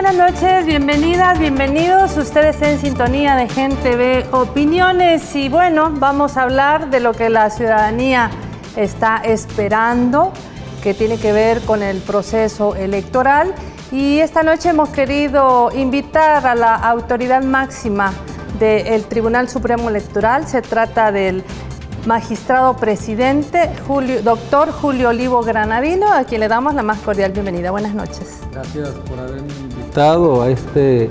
buenas noches, bienvenidas, bienvenidos. Ustedes en sintonía de Gente Ve Opiniones. Y bueno, vamos a hablar de lo que la ciudadanía está esperando, que tiene que ver con el proceso electoral. Y esta noche hemos querido invitar a la autoridad máxima del Tribunal Supremo Electoral. Se trata del magistrado presidente, doctor Julio Olivo Granadino, a quien le damos la más cordial bienvenida. Buenas noches. Gracias por haberme invitado a este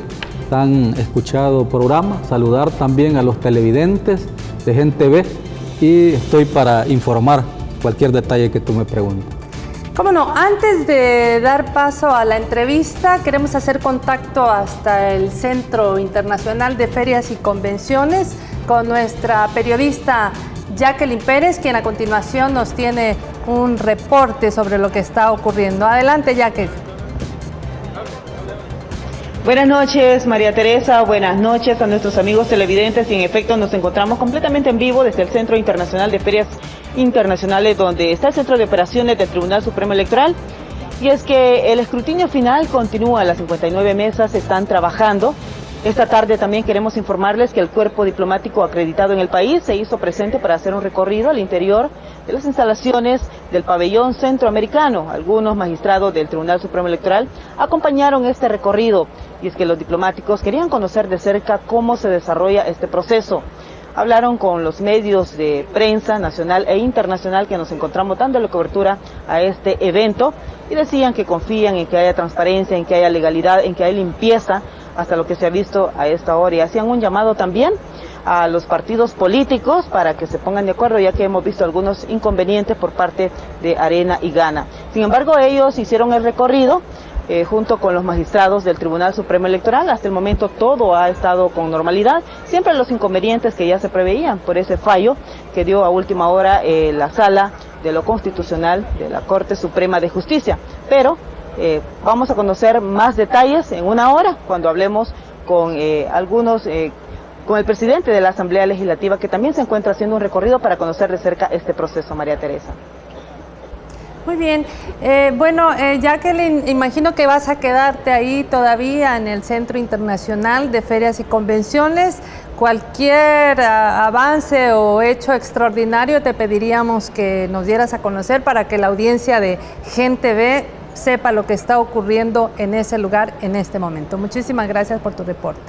tan escuchado programa. Saludar también a los televidentes de Gente Ve y estoy para informar cualquier detalle que tú me preguntes. Cómo no, antes de dar paso a la entrevista, queremos hacer contacto hasta el Centro Internacional de Ferias y Convenciones con nuestra periodista Jacqueline Pérez, quien a continuación nos tiene un reporte sobre lo que está ocurriendo. Adelante, Jacqueline. Buenas noches, María Teresa. Buenas noches a nuestros amigos televidentes. Y en efecto nos encontramos completamente en vivo desde el Centro Internacional de Ferias Internacionales, donde está el Centro de Operaciones del Tribunal Supremo Electoral. Y es que el escrutinio final continúa, las 59 mesas están trabajando. Esta tarde también queremos informarles que el cuerpo diplomático acreditado en el país se hizo presente para hacer un recorrido al interior de las instalaciones del pabellón centroamericano. Algunos magistrados del Tribunal Supremo Electoral acompañaron este recorrido, y es que los diplomáticos querían conocer de cerca cómo se desarrolla este proceso. Hablaron con los medios de prensa nacional e internacional que nos encontramos dándole cobertura a este evento y decían que confían en que haya transparencia, en que haya legalidad, en que haya limpieza hasta lo que se ha visto a esta hora, y hacían un llamado también a los partidos políticos para que se pongan de acuerdo, ya que hemos visto algunos inconvenientes por parte de Arena y Gana. Sin embargo, ellos hicieron el recorrido junto con los magistrados del Tribunal Supremo Electoral. Hasta el momento todo ha estado con normalidad, siempre los inconvenientes que ya se preveían por ese fallo que dio a última hora la Sala de lo Constitucional de la Corte Suprema de Justicia. Pero vamos a conocer más detalles en una hora cuando hablemos con con el presidente de la Asamblea Legislativa, que también se encuentra haciendo un recorrido para conocer de cerca este proceso, María Teresa. Muy bien. Jacqueline, imagino que vas a quedarte ahí todavía en el Centro Internacional de Ferias y Convenciones. Cualquier avance o hecho extraordinario te pediríamos que nos dieras a conocer para que la audiencia de Gente Ve sepa lo que está ocurriendo en ese lugar en este momento. Muchísimas gracias por tu reporte.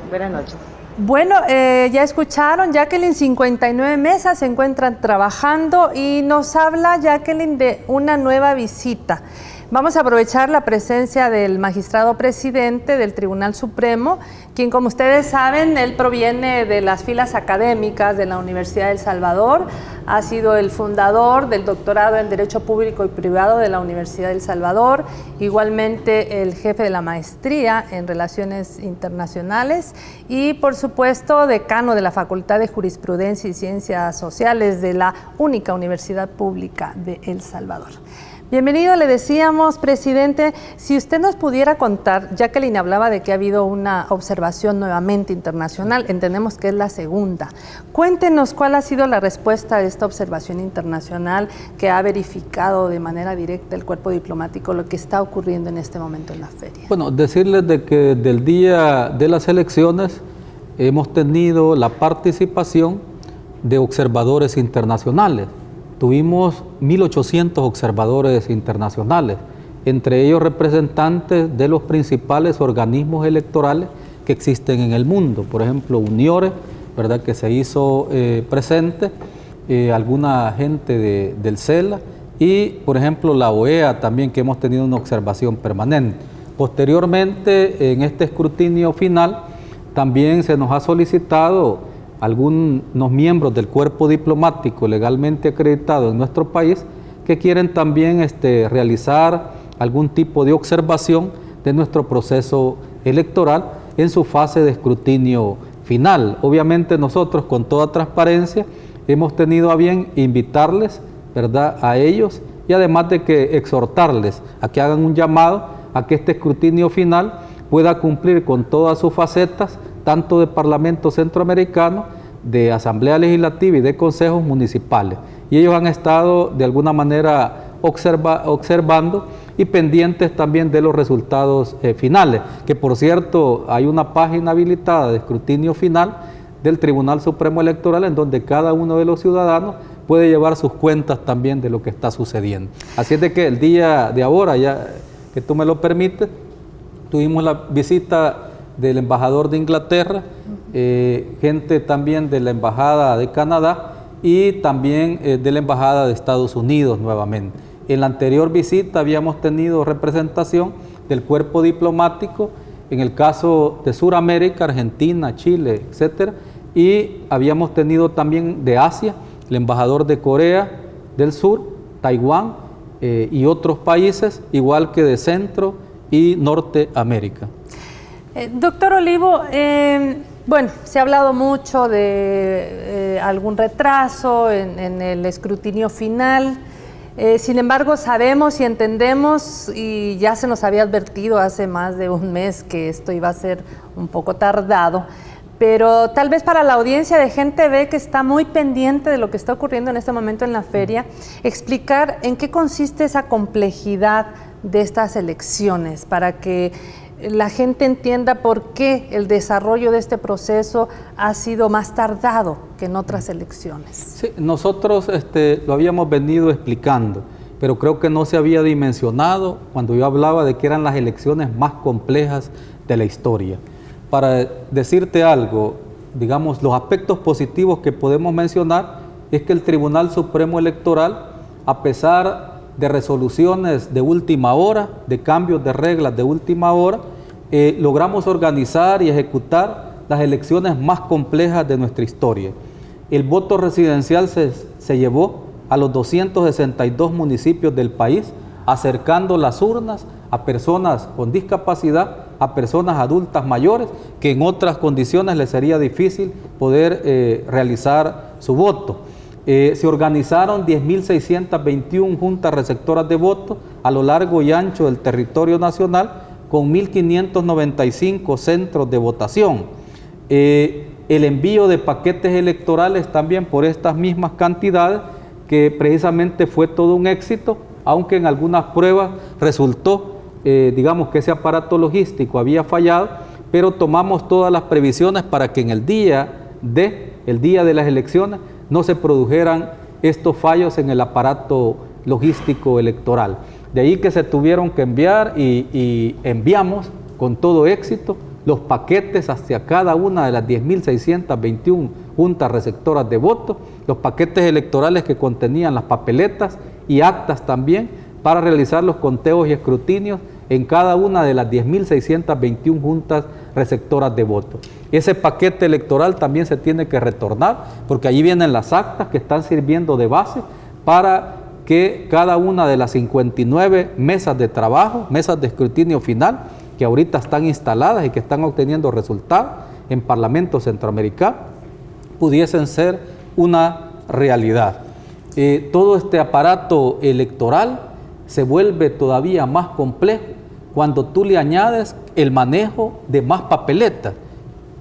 Buenas noches. Bueno, ya escucharon, Jacqueline, 59 mesas se encuentran trabajando y nos habla Jacqueline de una nueva visita. Vamos a aprovechar la presencia del magistrado presidente del Tribunal Supremo, quien, como ustedes saben, él proviene de las filas académicas de la Universidad de El Salvador, ha sido el fundador del doctorado en Derecho Público y Privado de la Universidad de El Salvador, igualmente el jefe de la maestría en Relaciones Internacionales y, por supuesto, decano de la Facultad de Jurisprudencia y Ciencias Sociales de la única Universidad Pública de El Salvador. Bienvenido, le decíamos, presidente, si usted nos pudiera contar, Jacqueline hablaba de que ha habido una observación nuevamente internacional, entendemos que es la segunda. Cuéntenos cuál ha sido la respuesta de esta observación internacional que ha verificado de manera directa el cuerpo diplomático lo que está ocurriendo en este momento en la feria. Bueno, decirles de que del día de las elecciones hemos tenido la participación de observadores internacionales. Tuvimos 1.800 observadores internacionales, entre ellos representantes de los principales organismos electorales que existen en el mundo. Por ejemplo, UNIORE, ¿verdad?, que se hizo presente, alguna gente del CELA y, por ejemplo, la OEA también, que hemos tenido una observación permanente. Posteriormente, en este escrutinio final, también se nos ha solicitado algunos miembros del cuerpo diplomático legalmente acreditado en nuestro país que quieren también realizar algún tipo de observación de nuestro proceso electoral en su fase de escrutinio final. Obviamente nosotros, con toda transparencia, hemos tenido a bien invitarles, ¿verdad?, a ellos, y además de que exhortarles a que hagan un llamado a que este escrutinio final pueda cumplir con todas sus facetas, tanto de Parlamento Centroamericano, de Asamblea Legislativa y de consejos municipales. Y ellos han estado de alguna manera observando y pendientes también de los resultados finales, que por cierto hay una página habilitada de escrutinio final del Tribunal Supremo Electoral en donde cada uno de los ciudadanos puede llevar sus cuentas también de lo que está sucediendo. Así es de que el día de ahora, ya que tú me lo permites, tuvimos la visita del embajador de Inglaterra, gente también de la Embajada de Canadá y también de la Embajada de Estados Unidos nuevamente. En la anterior visita habíamos tenido representación del cuerpo diplomático, en el caso de Sudamérica, Argentina, Chile, etcétera, y habíamos tenido también de Asia, el embajador de Corea del Sur, Taiwán y otros países, igual que de Centro y Norteamérica. Doctor Olivo, bueno, se ha hablado mucho de algún retraso en el escrutinio final. Sin embargo, sabemos y entendemos, y ya se nos había advertido hace más de un mes que esto iba a ser un poco tardado, pero tal vez para la audiencia de Gente Ve, que está muy pendiente de lo que está ocurriendo en este momento en la feria, explicar en qué consiste esa complejidad de estas elecciones, para que la gente entienda por qué el desarrollo de este proceso ha sido más tardado que en otras elecciones. Sí, nosotros lo habíamos venido explicando, pero creo que no se había dimensionado cuando yo hablaba de que eran las elecciones más complejas de la historia. Para decirte algo, digamos, los aspectos positivos que podemos mencionar es que el Tribunal Supremo Electoral, a pesar de resoluciones de última hora, de cambios de reglas de última hora, logramos organizar y ejecutar las elecciones más complejas de nuestra historia. El voto residencial se llevó a los 262 municipios del país, acercando las urnas a personas con discapacidad, a personas adultas mayores, que en otras condiciones les sería difícil poder realizar su voto. Se organizaron 10.621 juntas receptoras de votos a lo largo y ancho del territorio nacional, con 1.595 centros de votación. El envío de paquetes electorales también por estas mismas cantidades, que precisamente fue todo un éxito, aunque en algunas pruebas resultó, digamos, que ese aparato logístico había fallado, pero tomamos todas las previsiones para que en el día de las elecciones no se produjeran estos fallos en el aparato logístico electoral. De ahí que se tuvieron que enviar y enviamos con todo éxito los paquetes hacia cada una de las 10.621 juntas receptoras de votos, los paquetes electorales que contenían las papeletas y actas también para realizar los conteos y escrutinios en cada una de las 10.621 juntas receptoras de votos. Ese paquete electoral también se tiene que retornar, porque allí vienen las actas que están sirviendo de base para que cada una de las 59 mesas de trabajo, mesas de escrutinio final, que ahorita están instaladas y que están obteniendo resultados en Parlamento Centroamericano, pudiesen ser una realidad. Todo este aparato electoral se vuelve todavía más complejo cuando tú le añades el manejo de más papeletas.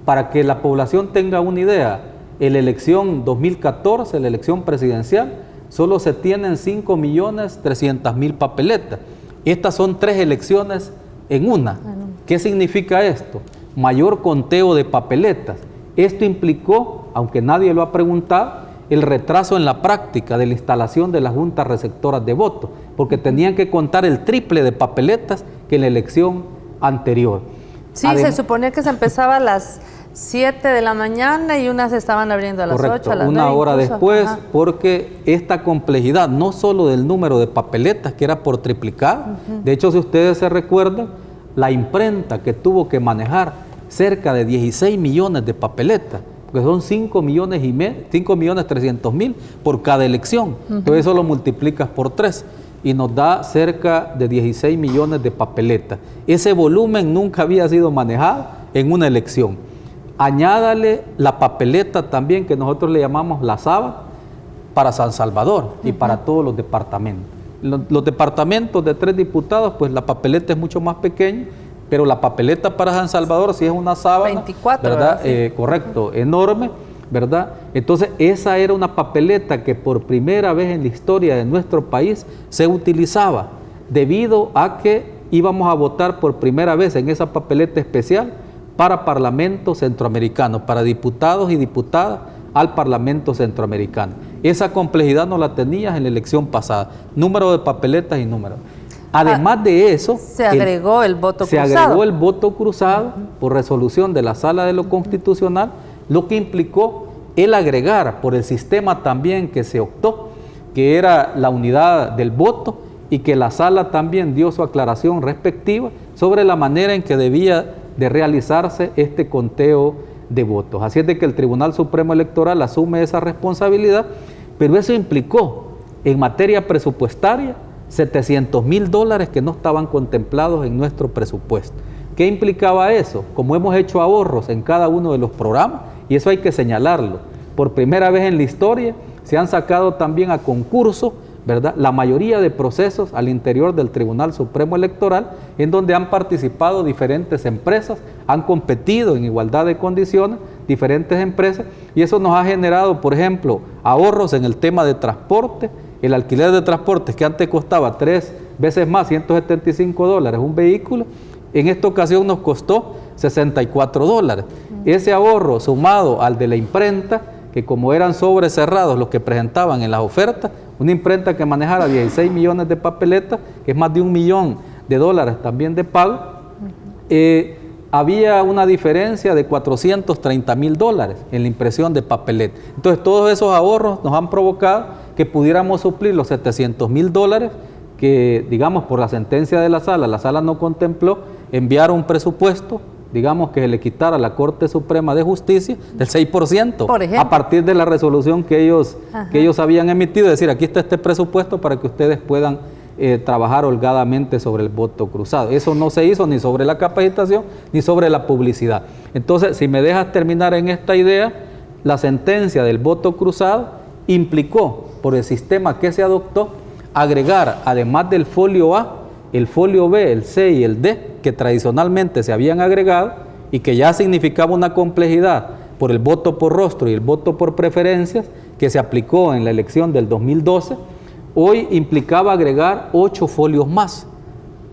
Para que la población tenga una idea, en la elección 2014, la elección presidencial, solo se tienen 5.300.000 papeletas. Estas son 3 elecciones en una. ¿Qué significa esto? Mayor conteo de papeletas. Esto implicó, aunque nadie lo ha preguntado, el retraso en la práctica de la instalación de las juntas receptoras de votos, porque tenían que contar el triple de papeletas que en la elección anterior. Sí, se suponía que se empezaba a las 7 de la mañana y unas estaban abriendo a las 8, a las 9. Una hora incluso después, porque esta complejidad, no solo del número de papeletas, que era por triplicado, de hecho, si ustedes se recuerdan, la imprenta que tuvo que manejar cerca de 16 millones de papeletas, porque son 5.300.000 por cada elección. Entonces eso lo multiplicas por 3 y nos da cerca de 16 millones de papeletas. Ese volumen nunca había sido manejado en una elección. Añádale la papeleta también, que nosotros le llamamos la SABA, para San Salvador y para todos los departamentos. Los departamentos de 3 diputados, pues la papeleta es mucho más pequeña, pero la papeleta para San Salvador sí es una sábana, 24, ¿verdad? Sí. Correcto, enorme, ¿verdad? Entonces esa era una papeleta que por primera vez en la historia de nuestro país se utilizaba. debido a que íbamos a votar por primera vez en esa papeleta especial para Parlamento Centroamericano, para diputados y diputadas al Parlamento Centroamericano. Esa complejidad no la tenías en la elección pasada, número de papeletas y números. Además de eso, se agregó el voto cruzado. Se agregó el voto cruzado por resolución de la Sala de lo Constitucional, lo que implicó el agregar por el sistema también que se optó, que era la unidad del voto, y que la Sala también dio su aclaración respectiva sobre la manera en que debía de realizarse este conteo de votos. Así es de que el Tribunal Supremo Electoral asume esa responsabilidad, pero eso implicó en materia presupuestaria $700,000 que no estaban contemplados en nuestro presupuesto. ¿Qué implicaba eso? Como hemos hecho ahorros en cada uno de los programas, y eso hay que señalarlo, por primera vez en la historia se han sacado también a concurso, ¿verdad?, la mayoría de procesos al interior del Tribunal Supremo Electoral, en donde han participado diferentes empresas, han competido en igualdad de condiciones diferentes empresas, y eso nos ha generado, por ejemplo, ahorros en el tema de transporte. El alquiler de transportes, que antes costaba 3 veces más, $175 un vehículo, en esta ocasión nos costó $64. Ese ahorro sumado al de la imprenta, que como eran sobres cerrados los que presentaban en las ofertas, una imprenta que manejara 16 millones de papeletas, que es más de $1 millón también de pago, había una diferencia de $430,000 en la impresión de papeleta. Entonces todos esos ahorros nos han provocado que pudiéramos suplir los $700,000 que, digamos, por la sentencia de la Sala no contempló enviar un presupuesto, digamos, que se le quitara a la Corte Suprema de Justicia del 6%, a partir de la resolución que ellos habían emitido, es decir, aquí está este presupuesto para que ustedes puedan trabajar holgadamente sobre el voto cruzado. Eso no se hizo ni sobre la capacitación ni sobre la publicidad. Entonces, si me dejas terminar en esta idea, la sentencia del voto cruzado implicó, por el sistema que se adoptó, agregar, además del folio A, el folio B, el C y el D, que tradicionalmente se habían agregado y que ya significaba una complejidad por el voto por rostro y el voto por preferencias que se aplicó en la elección del 2012, hoy implicaba agregar 8 folios más.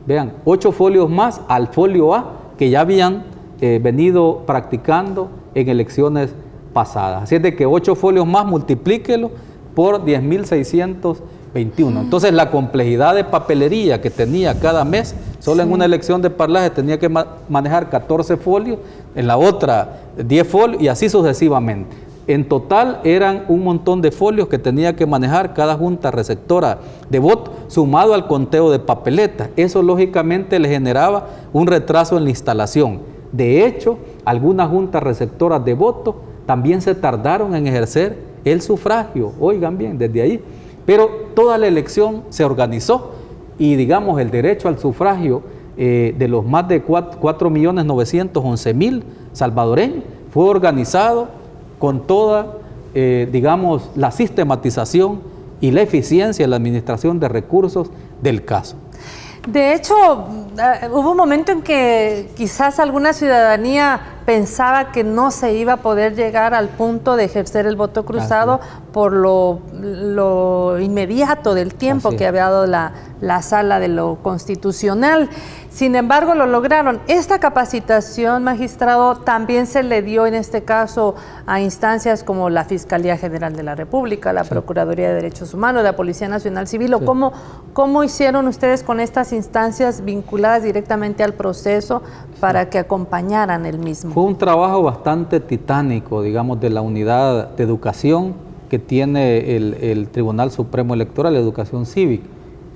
Vean, 8 folios más al folio A que ya habían venido practicando en elecciones pasadas. Así es de que 8 folios más, multiplíquelo por 10,621. Entonces la complejidad de papelería que tenía cada mes, solo en una elección de parlaje tenía que manejar 14 folios, en la otra 10 folios y así sucesivamente. En total eran un montón de folios que tenía que manejar cada junta receptora de voto, sumado al conteo de papeletas. Eso lógicamente le generaba un retraso en la instalación. De hecho, algunas juntas receptoras de voto también se tardaron en ejercer el sufragio, oigan bien, desde ahí. Pero toda la elección se organizó y, digamos, el derecho al sufragio de los más de 4,911,000 salvadoreños fue organizado con toda, digamos, la sistematización y la eficiencia en la administración de recursos del caso. De hecho, hubo un momento en que quizás alguna ciudadanía pensaba que no se iba a poder llegar al punto de ejercer el voto cruzado por lo inmediato del tiempo que había dado la Sala de lo Constitucional. Sin embargo, lo lograron. Esta capacitación, magistrado, también se le dio en este caso a instancias como la Fiscalía General de la República, la Procuraduría de Derechos Humanos, la Policía Nacional Civil. ¿O cómo hicieron ustedes con estas instancias vinculadas directamente al proceso para que acompañaran el mismo? Fue un trabajo bastante titánico, digamos, de la unidad de educación que tiene el Tribunal Supremo Electoral, educación cívica.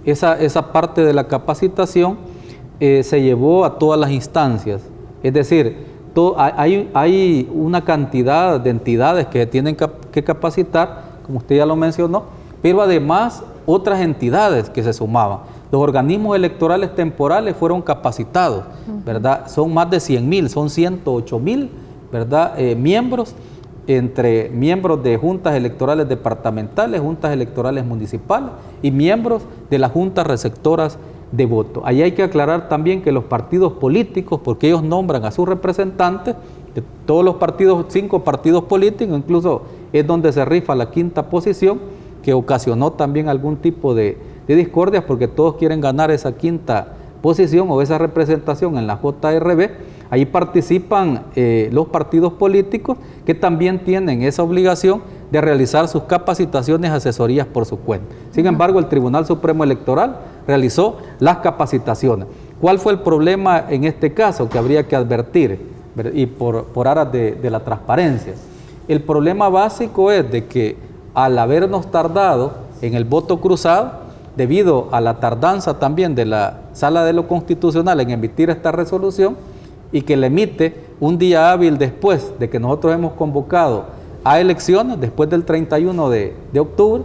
Esa parte de la capacitación se llevó a todas las instancias, es decir, hay una cantidad de entidades que tienen que capacitar, como usted ya lo mencionó, pero además otras entidades que se sumaban. Los organismos electorales temporales fueron capacitados, ¿verdad? Son más de 100,000, son 108,000, ¿verdad? Miembros, entre miembros de juntas electorales departamentales, juntas electorales municipales y miembros de las juntas receptoras de voto. Ahí hay que aclarar también que los partidos políticos, porque ellos nombran a sus representantes, de todos los partidos, 5 partidos políticos, incluso es donde se rifa la 5ª posición, que ocasionó también algún tipo de de discordias porque todos quieren ganar esa quinta posición o esa representación en la JRB. Ahí participan los partidos políticos que también tienen esa obligación de realizar sus capacitaciones y asesorías por su cuenta. Sin embargo, el Tribunal Supremo Electoral realizó las capacitaciones. ¿Cuál fue el problema en este caso que habría que advertir y por aras de la transparencia? El problema básico es de que al habernos tardado en el voto cruzado, debido a la tardanza también de la Sala de lo Constitucional en emitir esta resolución y que la emite un día hábil después de que nosotros hemos convocado a elecciones, después del 31 de octubre,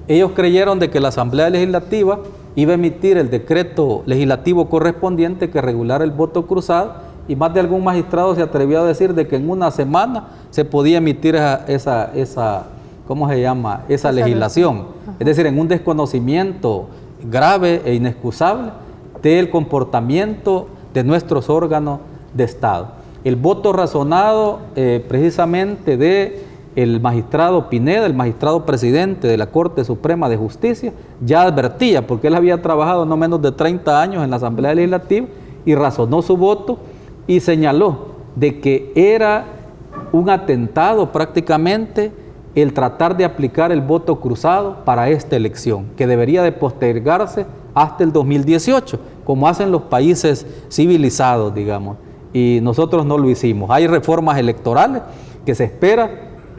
ellos creyeron de que la Asamblea Legislativa iba a emitir el decreto legislativo correspondiente que regulara el voto cruzado y más de algún magistrado se atrevió a decir de que en una semana se podía emitir esa legislación. Es decir, en un desconocimiento grave e inexcusable del comportamiento de nuestros órganos de Estado. El voto razonado precisamente del magistrado Pineda, el magistrado presidente de la Corte Suprema de Justicia, ya advertía, porque él había trabajado no menos de 30 años en la Asamblea Legislativa y razonó su voto y señaló de que era un atentado prácticamente el tratar de aplicar el voto cruzado para esta elección, que debería de postergarse hasta el 2018, como hacen los países civilizados, digamos, y nosotros no lo hicimos. Hay reformas electorales que se espera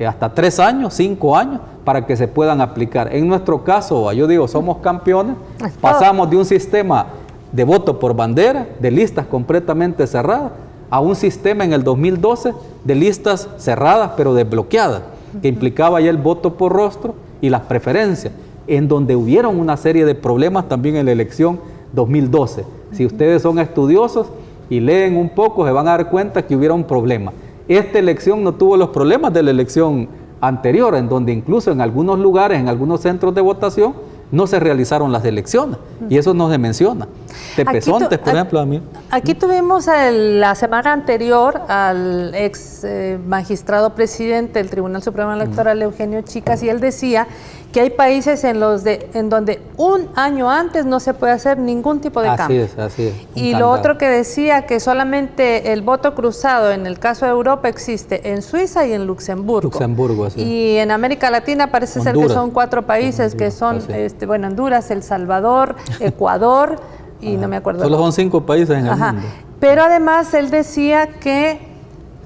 hasta 3 años, 5 años, para que se puedan aplicar. En nuestro caso, yo digo, somos campeones, pasamos de un sistema de voto por bandera, de listas completamente cerradas, a un sistema en el 2012 de listas cerradas pero desbloqueadas, que implicaba ya el voto por rostro y las preferencias, en donde hubieron una serie de problemas también en la elección 2012. Si ustedes son estudiosos y leen un poco, se van a dar cuenta que hubieron problemas. Esta elección no tuvo los problemas de la elección anterior, en donde incluso en algunos lugares, en algunos centros de votación, no se realizaron las elecciones, y eso no se menciona. Tepezontes, por ejemplo, a mí. Aquí tuvimos la semana anterior al ex magistrado presidente del Tribunal Supremo Electoral, Eugenio Chicas, y él decía que hay países en donde un año antes no se puede hacer ningún tipo de cambio. Así es. Y lo otro que decía que solamente el voto cruzado en el caso de Europa existe en Suiza y en Luxemburgo. Así. Y en América Latina parece ser que son 4 países que son, Honduras, El Salvador, Ecuador y no me acuerdo. Solo son 5 países en el mundo. Pero además él decía que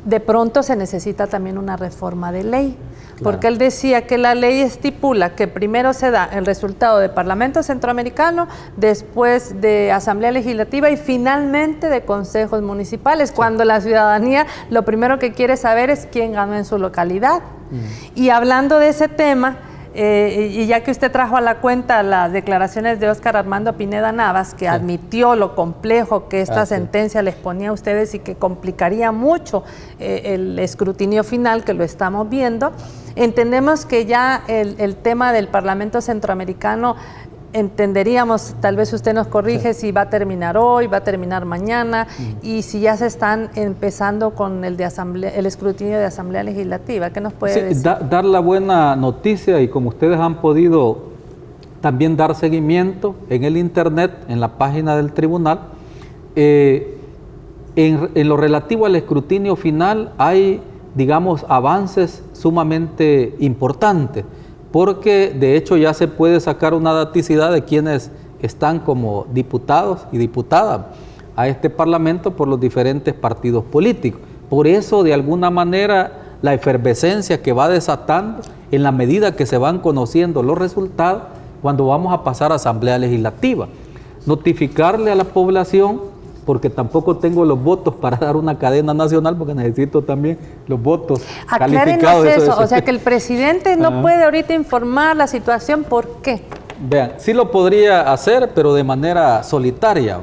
de pronto se necesita también una reforma de ley. Porque él decía que la ley estipula que primero se da el resultado de Parlamento Centroamericano, después de Asamblea Legislativa y finalmente de consejos municipales, cuando la ciudadanía lo primero que quiere saber es quién ganó en su localidad. Y hablando de ese tema, y ya que usted trajo a la cuenta las declaraciones de Óscar Armando Pineda Navas, que admitió lo complejo que esta sentencia les ponía a ustedes y que complicaría mucho el escrutinio final, que lo estamos viendo, entendemos que ya el tema del Parlamento Centroamericano, entenderíamos, tal vez usted nos corrige si va a terminar hoy, va a terminar mañana, y si ya se están empezando con el escrutinio de Asamblea Legislativa. ¿Qué nos puede decir? Dar la buena noticia, y como ustedes han podido también dar seguimiento en el internet, en la página del tribunal, en lo relativo al escrutinio final hay, digamos, avances sumamente importantes, porque de hecho ya se puede sacar una daticidad de quienes están como diputados y diputadas a este Parlamento por los diferentes partidos políticos. Por eso, de alguna manera, la efervescencia que va desatando en la medida que se van conociendo los resultados cuando vamos a pasar a Asamblea Legislativa. Notificarle a la población, porque tampoco tengo los votos para dar una cadena nacional, porque necesito también los votos calificados. Eso. O sea, que el presidente no puede ahorita informar la situación, ¿por qué? Vean, sí lo podría hacer, pero de manera solitaria,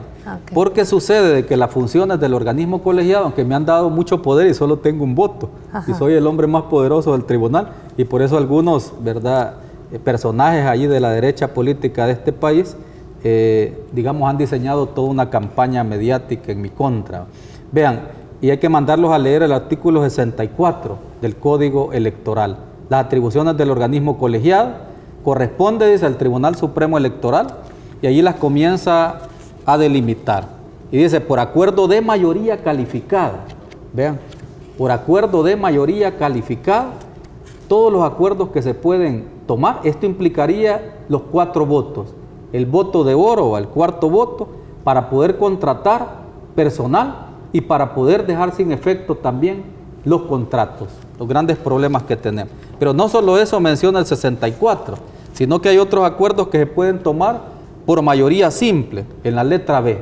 porque sucede de que las funciones del organismo colegiado, aunque me han dado mucho poder y solo tengo un voto, y soy el hombre más poderoso del tribunal, y por eso algunos, personajes allí de la derecha política de este país, digamos, han diseñado toda una campaña mediática en mi contra. Vean, y hay que mandarlos a leer el artículo 64 del Código Electoral. Las atribuciones del organismo colegiado corresponde, dice, al Tribunal Supremo Electoral, y allí las comienza a delimitar. Y dice, por acuerdo de mayoría calificada, vean, por acuerdo de mayoría calificada, todos los acuerdos que se pueden tomar, esto implicaría los 4 votos, el voto de oro o el cuarto voto, para poder contratar personal y para poder dejar sin efecto también los contratos, los grandes problemas que tenemos. Pero no solo eso menciona el 64, sino que hay otros acuerdos que se pueden tomar por mayoría simple, en la letra B.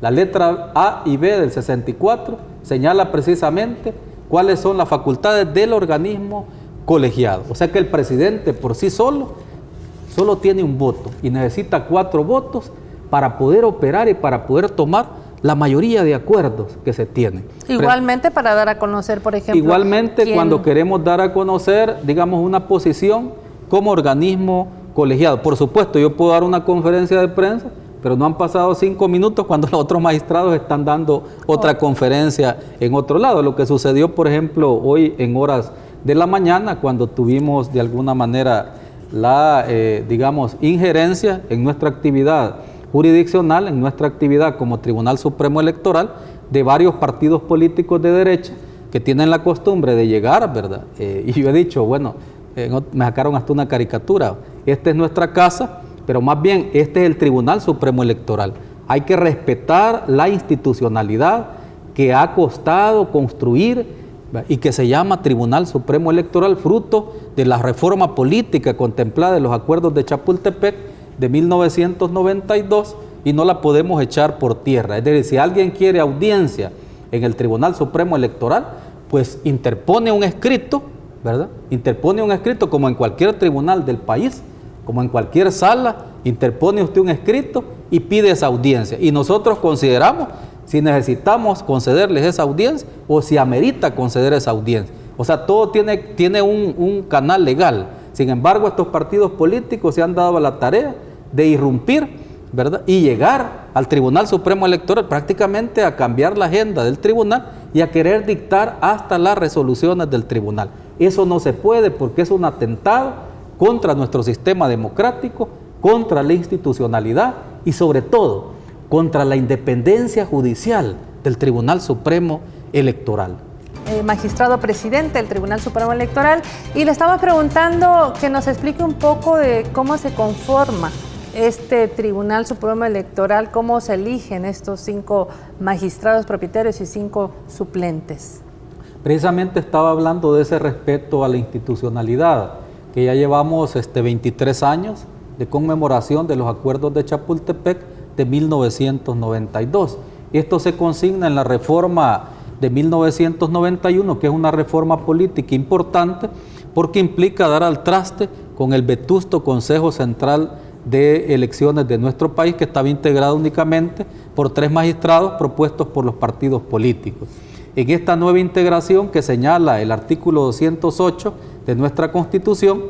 La letra A y B del 64 señala precisamente cuáles son las facultades del organismo colegiado. O sea que el presidente por sí solo tiene un voto y necesita 4 votos para poder operar y para poder tomar la mayoría de acuerdos que se tienen. Igualmente para dar a conocer, por ejemplo... Igualmente cuando queremos dar a conocer, digamos, una posición como organismo colegiado. Por supuesto, yo puedo dar una conferencia de prensa, pero no han pasado 5 minutos cuando los otros magistrados están dando otra conferencia en otro lado. Lo que sucedió, por ejemplo, hoy en horas de la mañana, cuando tuvimos de alguna manera la, digamos, injerencia en nuestra actividad jurisdiccional, en nuestra actividad como Tribunal Supremo Electoral, de varios partidos políticos de derecha que tienen la costumbre de llegar, ¿verdad? Y yo he dicho, bueno, me sacaron hasta una caricatura, esta es nuestra casa, pero más bien este es el Tribunal Supremo Electoral. Hay que respetar la institucionalidad que ha costado construir, ¿verdad?, y que se llama Tribunal Supremo Electoral, fruto de la reforma política contemplada en los acuerdos de Chapultepec de 1992, y no la podemos echar por tierra. Es decir, si alguien quiere audiencia en el Tribunal Supremo Electoral, pues interpone un escrito, ¿verdad? Interpone un escrito como en cualquier tribunal del país, como en cualquier sala, interpone usted un escrito y pide esa audiencia. Y nosotros consideramos si necesitamos concederles esa audiencia o si amerita conceder esa audiencia. O sea, todo tiene un canal legal. Sin embargo, estos partidos políticos se han dado a la tarea de irrumpir, ¿verdad?, y llegar al Tribunal Supremo Electoral prácticamente a cambiar la agenda del tribunal y a querer dictar hasta las resoluciones del tribunal. Eso no se puede porque es un atentado contra nuestro sistema democrático, contra la institucionalidad y sobre todo contra la independencia judicial del Tribunal Supremo Electoral. Magistrado presidente del Tribunal Supremo Electoral, y le estamos preguntando que nos explique un poco de cómo se conforma este Tribunal Supremo Electoral, cómo se eligen estos 5 magistrados propietarios y 5 suplentes. Precisamente estaba hablando de ese respeto a la institucionalidad, que ya llevamos 23 años de conmemoración de los acuerdos de Chapultepec de 1992. Esto se consigna en la reforma de 1991, que es una reforma política importante porque implica dar al traste con el vetusto Consejo Central de Elecciones de nuestro país, que estaba integrado únicamente por 3 magistrados propuestos por los partidos políticos. En esta nueva integración que señala el artículo 208 de nuestra Constitución,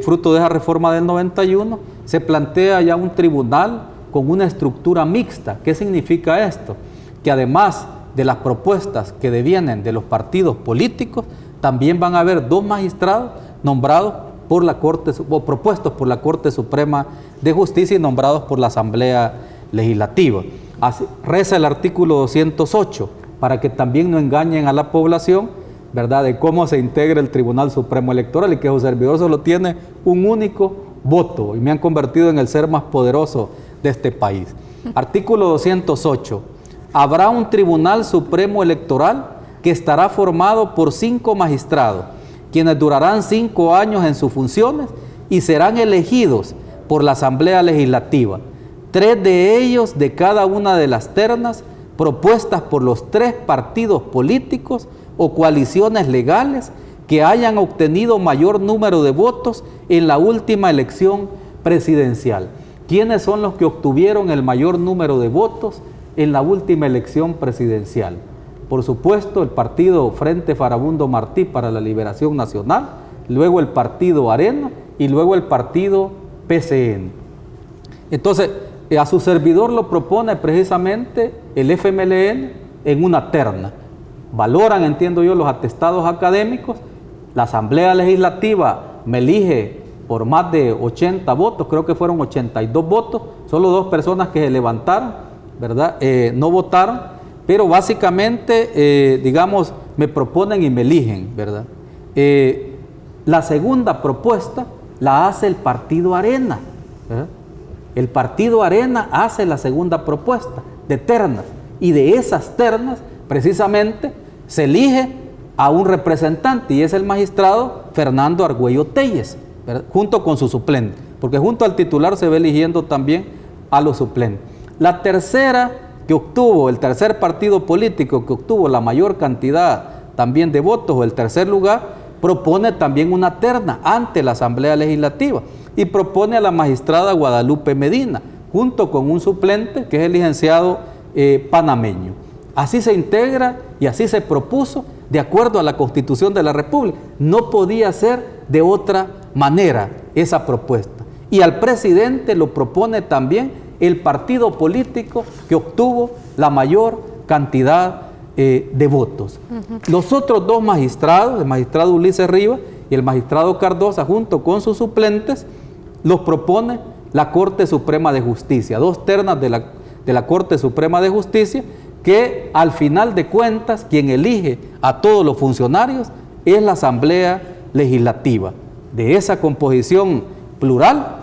fruto de esa reforma del 91, se plantea ya un tribunal con una estructura mixta. ¿Qué significa esto? Que además de las propuestas que devienen de los partidos políticos, también van a haber 2 magistrados nombrados por la Corte, o propuestos por la Corte Suprema de Justicia y nombrados por la Asamblea Legislativa. Así reza el artículo 208, para que también no engañen a la población, ¿verdad?, de cómo se integra el Tribunal Supremo Electoral y que su servidor solo tiene un único voto y me han convertido en el ser más poderoso de este país. Artículo 208. Habrá un Tribunal Supremo Electoral que estará formado por 5 magistrados, quienes durarán 5 años en sus funciones y serán elegidos por la Asamblea Legislativa, 3 de ellos de cada una de las ternas propuestas por los 3 partidos políticos o coaliciones legales que hayan obtenido mayor número de votos en la última elección presidencial. ¿Quiénes son los que obtuvieron el mayor número de votos en la última elección presidencial? Por supuesto, el partido Frente Farabundo Martí para la Liberación Nacional, luego el partido Arena y luego el partido PCN. Entonces, a su servidor lo propone precisamente el FMLN en una terna. Valoran, entiendo yo, los atestados académicos, la Asamblea Legislativa me elige por más de 80 votos, creo que fueron 82 votos, solo 2 personas que se levantaron, ¿verdad? No votaron, pero básicamente, digamos, me proponen y me eligen, ¿verdad? La segunda propuesta la hace el Partido Arena, ¿verdad? El Partido Arena hace la segunda propuesta de ternas, y de esas ternas, precisamente, se elige a un representante, y es el magistrado Fernando Argüello Telles, ¿verdad? Junto con su suplente, porque junto al titular se va eligiendo también a los suplentes. La tercera que obtuvo, el tercer partido político que obtuvo la mayor cantidad también de votos, o el tercer lugar, propone también una terna ante la Asamblea Legislativa y propone a la magistrada Guadalupe Medina, junto con un suplente que es el licenciado panameño. Así se integra y así se propuso de acuerdo a la Constitución de la República. No podía ser de otra manera esa propuesta. Y al presidente lo propone también el partido político que obtuvo la mayor cantidad de votos. Los otros 2 magistrados, el magistrado Ulises Rivas y el magistrado Cardosa, junto con sus suplentes, los propone la Corte Suprema de Justicia, 2 ternas de la Corte Suprema de Justicia, que al final de cuentas quien elige a todos los funcionarios es la Asamblea Legislativa. De esa composición plural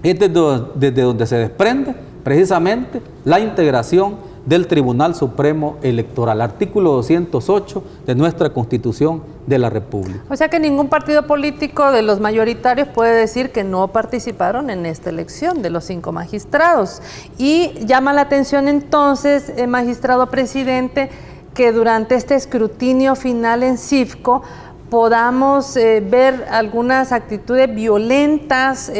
es desde donde se desprende precisamente la integración del Tribunal Supremo Electoral, artículo 208 de nuestra Constitución de la República. O sea que ningún partido político de los mayoritarios puede decir que no participaron en esta elección de los 5 magistrados. Y llama la atención entonces, magistrado presidente, que durante este escrutinio final en CIFCO podamos ver algunas actitudes violentas.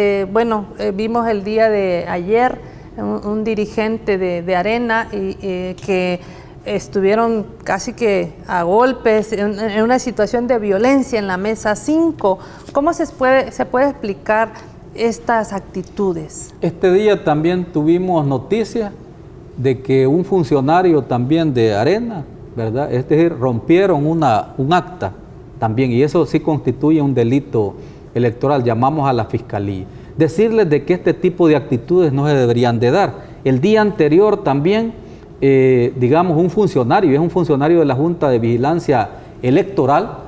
Vimos el día de ayer un dirigente de Arena que estuvieron casi que a golpes en una situación de violencia en la mesa 5. ¿Cómo se puede explicar estas actitudes? Este día también tuvimos noticias de que un funcionario también de Arena, ¿verdad? Es decir, rompieron un acta también, y eso sí constituye un delito electoral. Llamamos a la Fiscalía. Decirles de que este tipo de actitudes no se deberían de dar. El día anterior también, digamos, un funcionario, es un funcionario de la Junta de Vigilancia Electoral,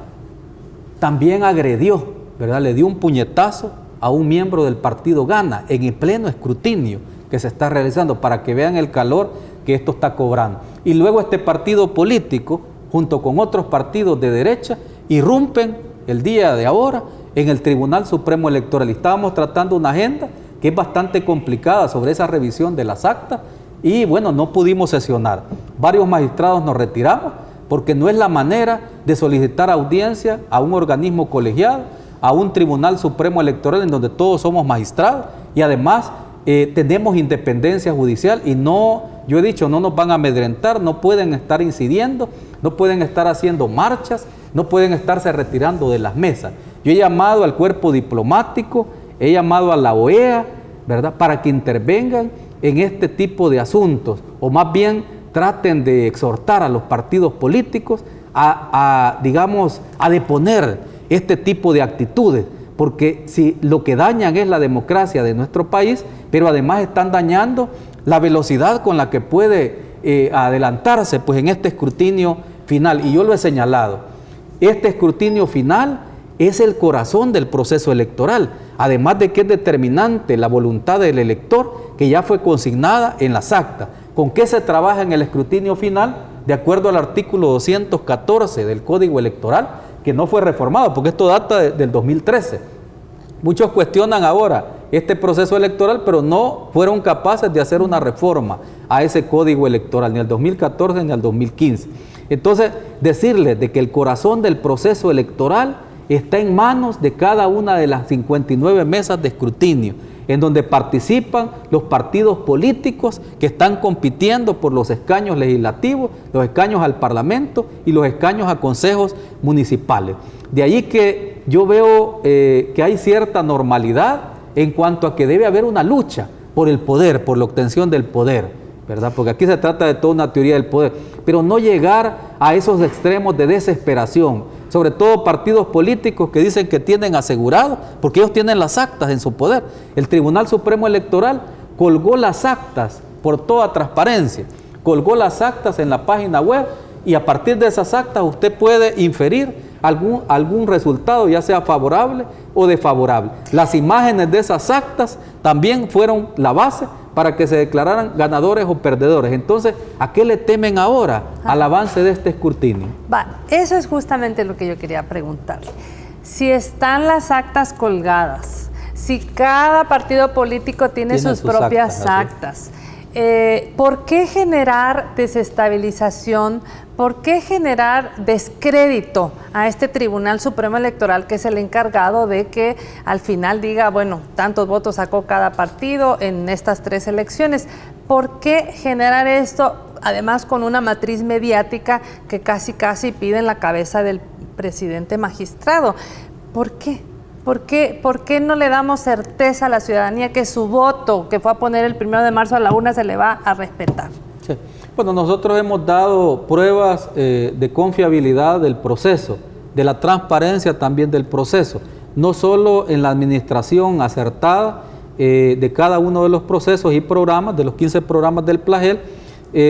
también agredió, ¿verdad? Le dio un puñetazo a un miembro del partido Gana en el pleno escrutinio que se está realizando, para que vean el calor que esto está cobrando. Y luego este partido político, junto con otros partidos de derecha, irrumpen el día de ahora en el Tribunal Supremo Electoral. Y estábamos tratando una agenda que es bastante complicada sobre esa revisión de las actas, y bueno, no pudimos sesionar. Varios magistrados nos retiramos porque no es la manera de solicitar audiencia a un organismo colegiado, a un Tribunal Supremo Electoral en donde todos somos magistrados y además tenemos independencia judicial, y no, yo he dicho, no nos van a amedrentar, no pueden estar incidiendo, no pueden estar haciendo marchas, no pueden estarse retirando de las mesas. Yo he llamado al cuerpo diplomático, he llamado a la OEA, ¿verdad?, para que intervengan en este tipo de asuntos, o más bien traten de exhortar a los partidos políticos digamos, a deponer este tipo de actitudes, porque si lo que dañan es la democracia de nuestro país, pero además están dañando la velocidad con la que puede adelantarse pues en este escrutinio final. Y yo lo he señalado, este escrutinio final es el corazón del proceso electoral, además de que es determinante la voluntad del elector, que ya fue consignada en las actas. ¿Con qué se trabaja en el escrutinio final? De acuerdo al artículo 214 del Código Electoral, que no fue reformado, porque esto data del 2013. Muchos cuestionan ahora este proceso electoral, pero no fueron capaces de hacer una reforma a ese Código Electoral, ni al 2014 ni al 2015. Entonces, decirles de que el corazón del proceso electoral está en manos de cada una de las 59 mesas de escrutinio, en donde participan los partidos políticos que están compitiendo por los escaños legislativos, los escaños al Parlamento y los escaños a consejos municipales. De ahí que yo veo que hay cierta normalidad en cuanto a que debe haber una lucha por el poder, por la obtención del poder, ¿verdad? Porque aquí se trata de toda una teoría del poder, pero no llegar a esos extremos de desesperación. sobre todo partidos políticos que dicen que tienen asegurado, porque ellos tienen las actas en su poder. El Tribunal Supremo Electoral colgó las actas por toda transparencia, colgó las actas en la página web y a partir de esas actas usted puede inferir algún resultado, ya sea favorable o desfavorable. Las imágenes de esas actas también fueron la base para que se declararan ganadores o perdedores. Entonces, ¿a qué le temen ahora? Al avance de este escrutinio. Eso es justamente lo que yo quería preguntarle. Si están las actas colgadas, si cada partido político tiene sus propias actas, ¿por qué generar desestabilización? ¿Por qué generar descrédito a este Tribunal Supremo Electoral, que es el encargado de que al final diga, bueno, tantos votos sacó cada partido en estas 3 elecciones? ¿Por qué generar esto, además con una matriz mediática que casi pide la cabeza del presidente magistrado? ¿Por qué? ¿Por qué no le damos certeza a la ciudadanía que su voto, que fue a poner el 1 de marzo a la urna, se le va a respetar? Sí. Bueno, nosotros hemos dado pruebas de confiabilidad del proceso, de la transparencia también del proceso, no solo en la administración acertada de cada uno de los procesos y programas, de los 15 programas del PLAGEL,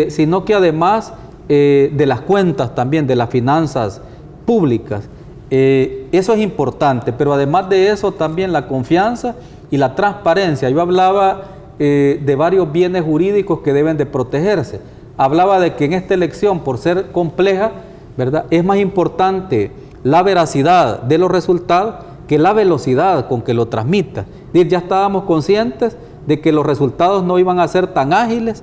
sino que además de las cuentas también, de las finanzas públicas. Eso es importante, pero además de eso también la confianza y la transparencia. Yo hablaba de varios bienes jurídicos que deben de protegerse. Hablaba de que en esta elección, por ser compleja, ¿verdad?, es más importante la veracidad de los resultados que la velocidad con que lo transmita. Ya estábamos conscientes de que los resultados no iban a ser tan ágiles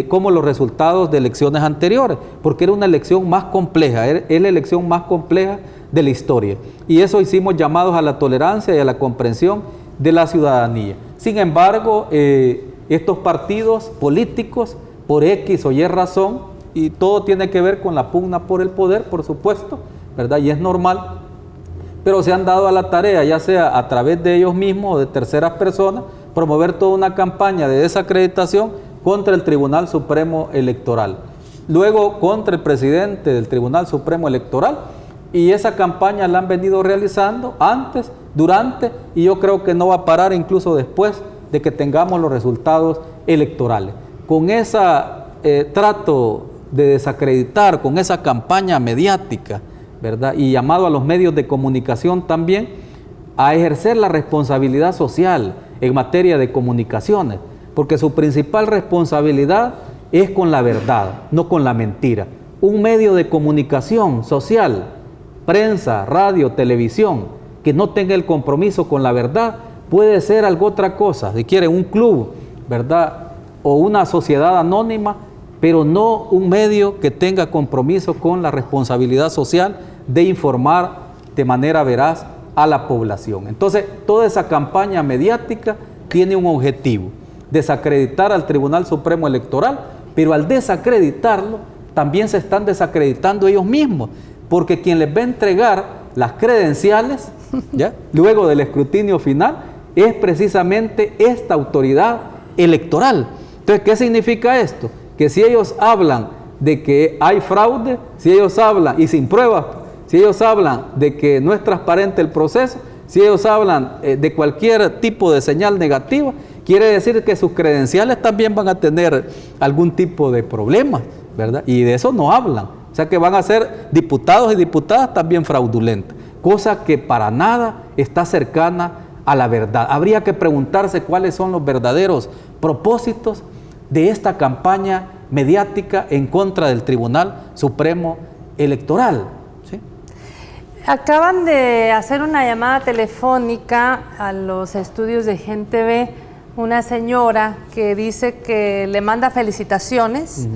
como los resultados de elecciones anteriores, porque era una elección más compleja, es la elección más compleja de la historia. Y eso hicimos llamados a la tolerancia y a la comprensión de la ciudadanía. Sin embargo, estos partidos políticos, por X o Y razón, y todo tiene que ver con la pugna por el poder, por supuesto, ¿verdad? Y es normal, pero se han dado a la tarea, ya sea a través de ellos mismos o de terceras personas, promover toda una campaña de desacreditación contra el Tribunal Supremo Electoral, luego contra el presidente del Tribunal Supremo Electoral, y esa campaña la han venido realizando antes, durante, y yo creo que no va a parar incluso después de que tengamos los resultados electorales. Con ese trato de desacreditar, con esa campaña mediática, ¿verdad?, y llamado a los medios de comunicación también a ejercer la responsabilidad social en materia de comunicaciones, porque su principal responsabilidad es con la verdad, no con la mentira. Un medio de comunicación social, prensa, radio, televisión, que no tenga el compromiso con la verdad, puede ser algo otra cosa, si quiere un club, ¿verdad?, o una sociedad anónima, pero no un medio que tenga compromiso con la responsabilidad social de informar de manera veraz a la población. Entonces, toda esa campaña mediática tiene un objetivo: desacreditar al Tribunal Supremo Electoral, pero al desacreditarlo, también se están desacreditando ellos mismos, porque quien les va a entregar las credenciales, ¿ya?, luego del escrutinio final, es precisamente esta autoridad electoral. Entonces, ¿qué significa esto? Que si ellos hablan de que hay fraude, si ellos hablan, y sin pruebas, si ellos hablan de que no es transparente el proceso, si ellos hablan de cualquier tipo de señal negativa, quiere decir que sus credenciales también van a tener algún tipo de problema, ¿verdad? Y de eso no hablan. O sea que van a ser diputados y diputadas también fraudulentas, cosa que para nada está cercana a la verdad. Habría que preguntarse cuáles son los verdaderos propósitos de esta campaña mediática en contra del Tribunal Supremo Electoral. ¿Sí? Acaban de hacer una llamada telefónica a los estudios de Gen TV, una señora que dice que le manda felicitaciones,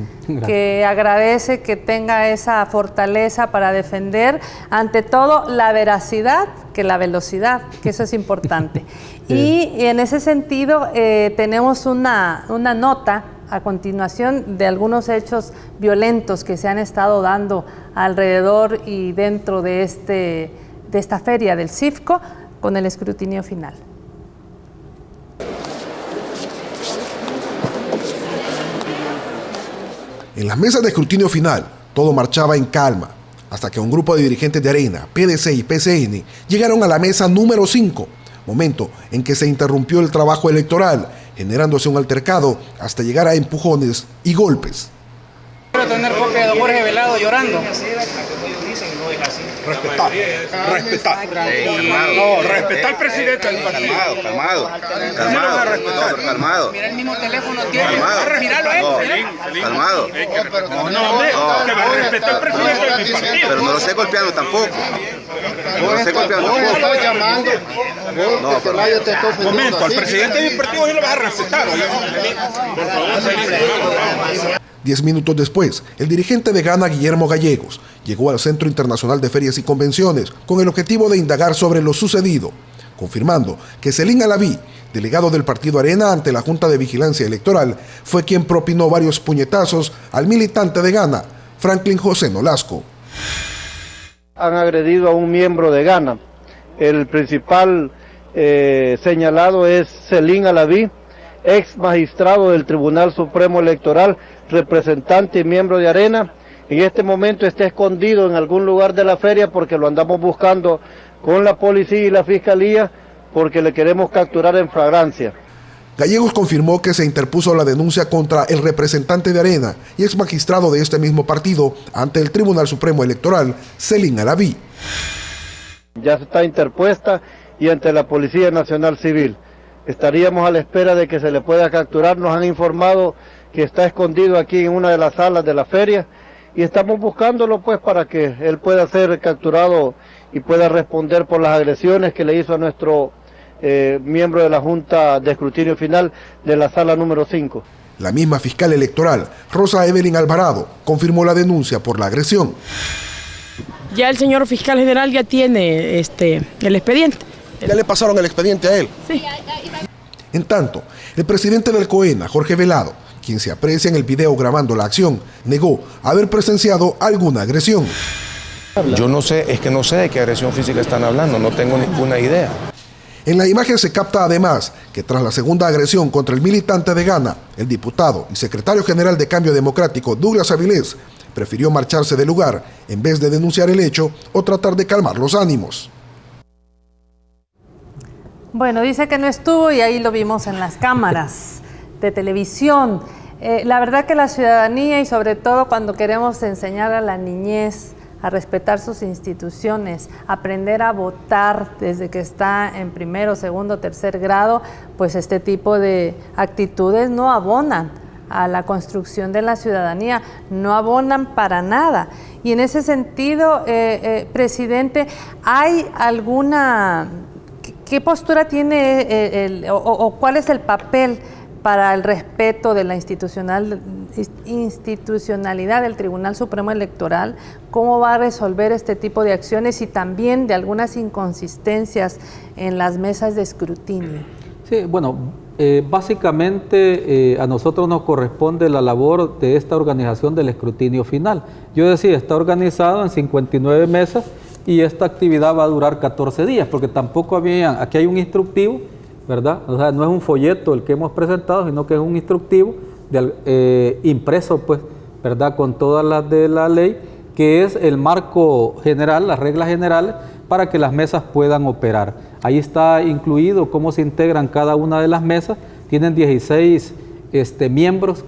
que agradece que tenga esa fortaleza para defender, ante todo, la veracidad que la velocidad, que eso es importante. Sí. Y en ese sentido tenemos una nota a continuación de algunos hechos violentos que se han estado dando alrededor y dentro de esta feria del CIFCO con el escrutinio final. En las mesas de escrutinio final, todo marchaba en calma. hasta que un grupo de dirigentes de Arena, PDC y PCN llegaron a la mesa número 5, momento en que se interrumpió el trabajo electoral, generándose un altercado hasta llegar a empujones y golpes. Quiero tener copia de don Jorge Velado llorando. Respetar. No, respetar al presidente del partido. Calmado. Mira el mismo teléfono tiene. Míralo Calmado. No, que me respete al presidente del partido. Pero no lo sé golpeando tampoco. Momento, al presidente del partido yo lo vas a respetar. 10 minutos después, el dirigente de Gana, Guillermo Gallegos, llegó al Centro Internacional de Ferias y Convenciones con el objetivo de indagar sobre lo sucedido, confirmando que Celín Alaví, delegado del partido Arena ante la Junta de Vigilancia Electoral, fue quien propinó varios puñetazos al militante de Gana, Franklin José Nolasco. Han agredido a un miembro de Gana. El principal señalado es Celín Alaví, ex magistrado del Tribunal Supremo Electoral, representante y miembro de Arena. En este momento está escondido en algún lugar de la feria porque lo andamos buscando con la policía y la fiscalía porque le queremos capturar en flagrancia. Gallegos confirmó que se interpuso la denuncia contra el representante de Arena y ex magistrado de este mismo partido ante el Tribunal Supremo Electoral, Celín Alaví. Ya está interpuesta y ante la Policía Nacional Civil. Estaríamos a la espera de que se le pueda capturar. Nos han informado que está escondido aquí en una de las salas de la feria y estamos buscándolo pues para que él pueda ser capturado y pueda responder por las agresiones que le hizo a nuestro miembro de la Junta de Escrutinio Final de la sala número 5. La misma fiscal electoral, Rosa Evelyn Alvarado, confirmó la denuncia por la agresión. Ya el señor fiscal general ya tiene el expediente. ¿Ya le pasaron el expediente a él? Sí. En tanto, el presidente del COENA, Jorge Velado, quien se aprecia en el video grabando la acción, negó haber presenciado alguna agresión. Yo no sé, es que no sé de qué agresión física están hablando, no tengo ninguna idea. En la imagen se capta además que tras la segunda agresión contra el militante de Gana, el diputado y secretario general de Cambio Democrático, Douglas Avilés, prefirió marcharse del lugar en vez de denunciar el hecho o tratar de calmar los ánimos. Bueno, dice que no estuvo y ahí lo vimos en las cámaras de televisión. La verdad que la ciudadanía y sobre todo cuando queremos enseñar a la niñez a respetar sus instituciones, aprender a votar desde que está en primero, segundo, tercer grado, pues este tipo de actitudes no abonan a la construcción de la ciudadanía, no abonan para nada. Y en ese sentido, presidente, ¿hay alguna... ¿Qué postura tiene o cuál es el papel para el respeto de la institucionalidad del Tribunal Supremo Electoral? ¿Cómo va a resolver este tipo de acciones y también de algunas inconsistencias en las mesas de escrutinio? Sí, bueno, básicamente a nosotros nos corresponde la labor de esta organización del escrutinio final. Yo decía, está organizado en 59 mesas y esta actividad va a durar 14 días, porque tampoco aquí hay un instructivo, ¿verdad? O sea, no es un folleto el que hemos presentado, sino que es un instructivo impreso, pues, ¿verdad? Con todas las de la ley, que es el marco general, las reglas generales, para que las mesas puedan operar. Ahí está incluido cómo se integran cada una de las mesas, tienen 16 miembros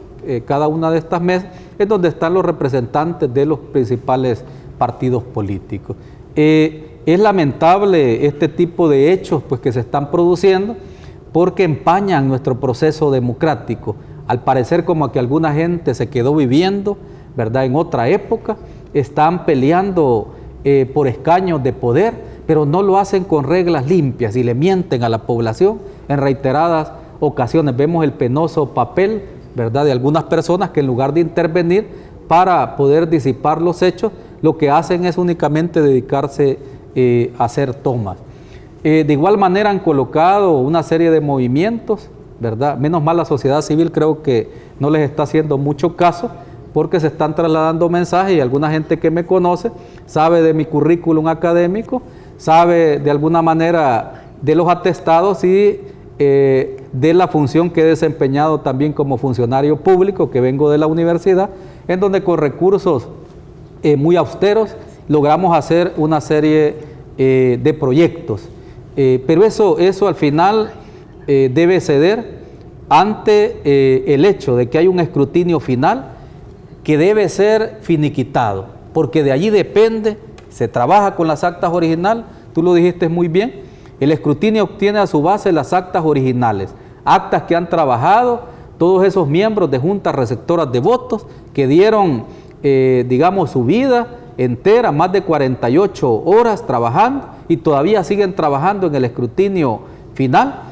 cada una de estas mesas, es donde están los representantes de los principales partidos políticos. Es lamentable este tipo de hechos pues, que se están produciendo porque empañan nuestro proceso democrático. Al parecer como que alguna gente se quedó viviendo, ¿verdad? En otra época, están peleando por escaños de poder, pero no lo hacen con reglas limpias y le mienten a la población en reiteradas ocasiones. Vemos el penoso papel, ¿verdad?, de algunas personas que en lugar de intervenir para poder disipar los hechos, lo que hacen es únicamente dedicarse a hacer tomas. De igual manera han colocado una serie de movimientos, ¿verdad? Menos mal la sociedad civil creo que no les está haciendo mucho caso porque se están trasladando mensajes y alguna gente que me conoce sabe de mi currículum académico, sabe de alguna manera de los atestados y de la función que he desempeñado también como funcionario público, que vengo de la universidad, en donde con recursos muy austeros logramos hacer una serie de proyectos. Pero eso al final debe ceder ante el hecho de que hay un escrutinio final que debe ser finiquitado, porque de allí depende, se trabaja con las actas originales, tú lo dijiste muy bien, el escrutinio obtiene a su base las actas originales, actas que han trabajado todos esos miembros de juntas receptoras de votos que dieron, digamos, su vida entera, más de 48 horas trabajando y todavía siguen trabajando en el escrutinio final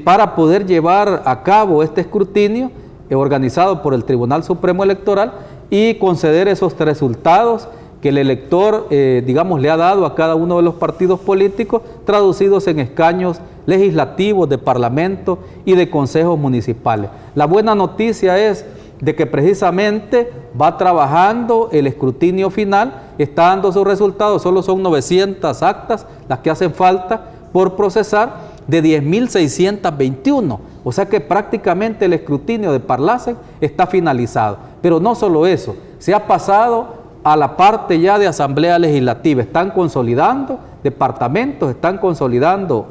para poder llevar a cabo este escrutinio organizado por el Tribunal Supremo Electoral y conceder esos resultados que el elector, digamos, le ha dado a cada uno de los partidos políticos, traducidos en escaños legislativos, de parlamento y de consejos municipales. La buena noticia es de que precisamente va trabajando el escrutinio final, está dando sus resultados, solo son 900 actas las que hacen falta por procesar de 10.621, o sea que prácticamente el escrutinio de Parlacen está finalizado. Pero no solo eso, se ha pasado a la parte ya de Asamblea Legislativa, están consolidando departamentos, están consolidando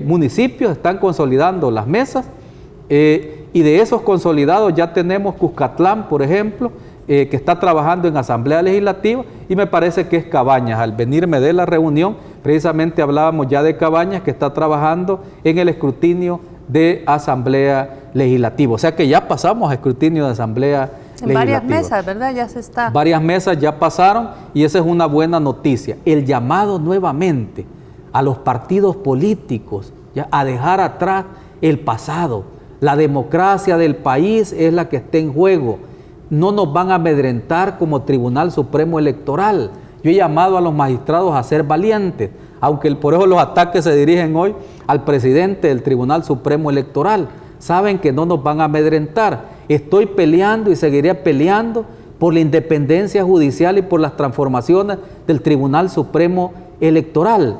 municipios, están consolidando las mesas, y de esos consolidados ya tenemos Cuscatlán, por ejemplo, que está trabajando en Asamblea Legislativa, y me parece que es Cabañas. Al venirme de la reunión, precisamente hablábamos ya de Cabañas, que está trabajando en el escrutinio de Asamblea Legislativa. O sea que ya pasamos a escrutinio de Asamblea Legislativa. En varias mesas, ¿verdad? Ya se está. Varias mesas ya pasaron y esa es una buena noticia. El llamado nuevamente a los partidos políticos ya a dejar atrás el pasado. La democracia del país es la que está en juego. No nos van a amedrentar como Tribunal Supremo Electoral. Yo he llamado a los magistrados a ser valientes, aunque por eso los ataques se dirigen hoy al presidente del Tribunal Supremo Electoral. Saben que no nos van a amedrentar. Estoy peleando y seguiré peleando por la independencia judicial y por las transformaciones del Tribunal Supremo Electoral.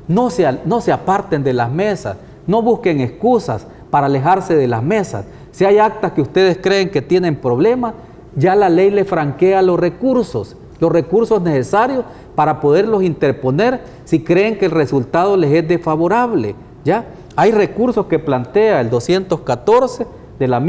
No se aparten de las mesas, no busquen excusas para alejarse de las mesas. Si hay actas que ustedes creen que tienen problemas, ya la ley le franquea los recursos necesarios para poderlos interponer si creen que el resultado les es desfavorable. ¿Ya? Hay recursos que plantea el 214 del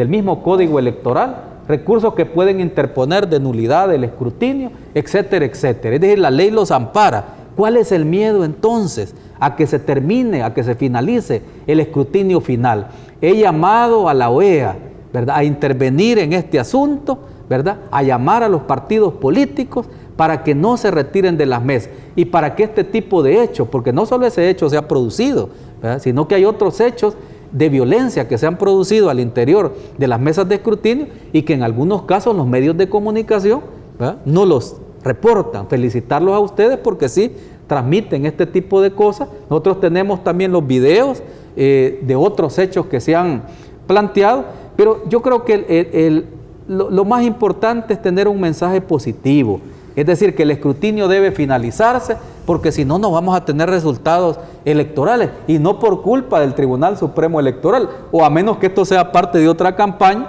mismo Código Electoral, recursos que pueden interponer de nulidad del escrutinio, etcétera, etcétera. Es decir, la ley los ampara. ¿Cuál es el miedo entonces a que se termine, a que se finalice el escrutinio final? He llamado a la OEA, ¿verdad?, a intervenir en este asunto, ¿verdad?, a llamar a los partidos políticos para que no se retiren de las mesas y para que este tipo de hechos, porque no solo ese hecho se ha producido, ¿verdad?, sino que hay otros hechos de violencia que se han producido al interior de las mesas de escrutinio y que en algunos casos los medios de comunicación, ¿verdad?, no los reportan. Felicitarlos a ustedes porque sí transmiten este tipo de cosas. Nosotros tenemos también los videos de otros hechos que se han planteado, pero yo creo que lo más importante es tener un mensaje positivo, es decir, que el escrutinio debe finalizarse porque si no, no vamos a tener resultados electorales y no por culpa del Tribunal Supremo Electoral, o a menos que esto sea parte de otra campaña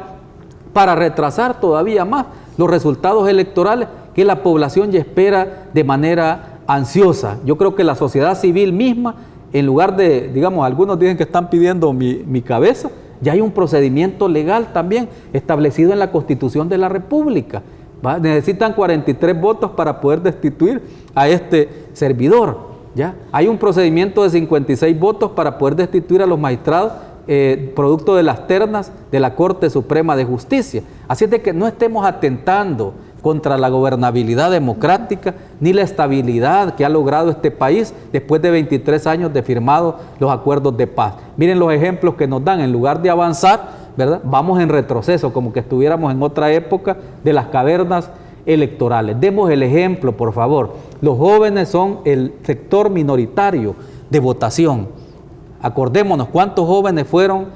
para retrasar todavía más los resultados electorales que la población ya espera de manera ansiosa. Yo creo que la sociedad civil misma, en lugar de, digamos, algunos dicen que están pidiendo mi cabeza, ya hay un procedimiento legal también establecido en la Constitución de la República. ¿Va? Necesitan 43 votos para poder destituir a este servidor. ¿Ya? Hay un procedimiento de 56 votos para poder destituir a los magistrados producto de las ternas de la Corte Suprema de Justicia. Así es de que no estemos atentando contra la gobernabilidad democrática ni la estabilidad que ha logrado este país después de 23 años de firmados los acuerdos de paz. Miren los ejemplos que nos dan. En lugar de avanzar, ¿verdad?, vamos en retroceso, como que estuviéramos en otra época de las cavernas electorales. Demos el ejemplo, por favor. Los jóvenes son el sector minoritario de votación. Acordémonos cuántos jóvenes fueron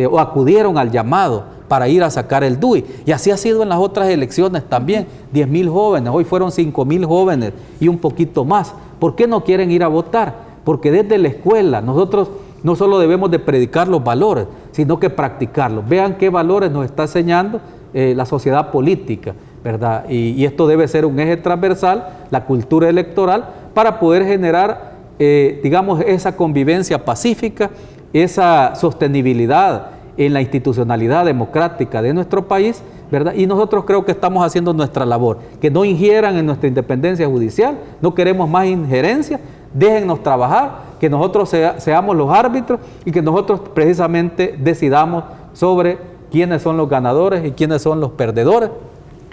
o acudieron al llamado para ir a sacar el DUI. Y así ha sido en las otras elecciones también. 10,000 jóvenes, hoy fueron 5,000 jóvenes y un poquito más. ¿Por qué no quieren ir a votar? Porque desde la escuela nosotros no solo debemos de predicar los valores, sino que practicarlos. Vean qué valores nos está enseñando la sociedad política. ¿verdad? Y esto debe ser un eje transversal, la cultura electoral, para poder generar, digamos, esa convivencia pacífica, esa sostenibilidad en la institucionalidad democrática de nuestro país, ¿verdad? Y nosotros creo que estamos haciendo nuestra labor, que no ingieran en nuestra independencia judicial, no queremos más injerencia, déjennos trabajar, que nosotros seamos los árbitros y que nosotros precisamente decidamos sobre quiénes son los ganadores y quiénes son los perdedores